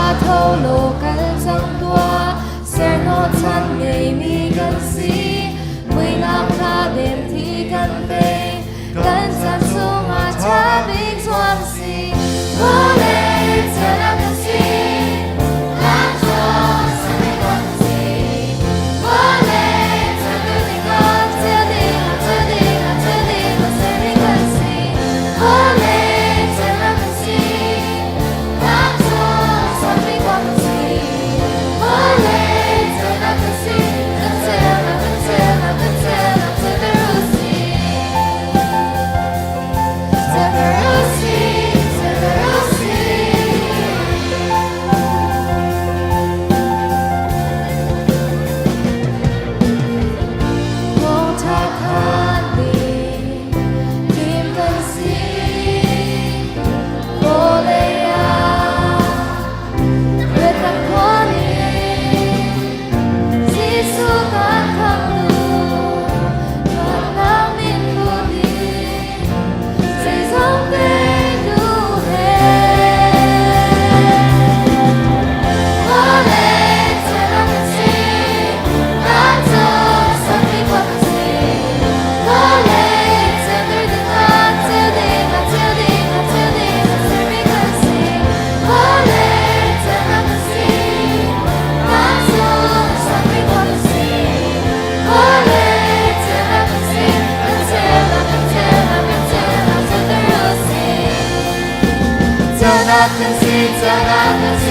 và thâu lộกันทั้งตัวเสียโนทันไม่มีกันสิไม่นับค่าเดิมที่กันเป็นกันจะสูงอาจจะมีความสิโอเลเธอรักกันสิรักจนสักไม่กันสิโอเลเธอดูดีกันเธอดีกันเธอดีกันเธอดีกันเธอดีกันสิโอเลเธอรักกันสิรักจนสักไม่กันสิโอเลเธอรักกันสิกันเธอรักกันเธอรักกันเธอรักเธอไม่รู้สิเธอไม่รู้สิเธอไม่รู้สิคงทักหาดีทีมกันสิโอเลย왜 딱 보니 지수가 강도 만남인 분이 세상 대두해 원해 사랑같이 나도 선미같이 원해 잠들든가 드디가 드디가 드디가 설미같이 원해 사랑같이 나도 선미같이 원해 사랑같이 은채나 은채나 은채나 서들었지 전화같이 전화같이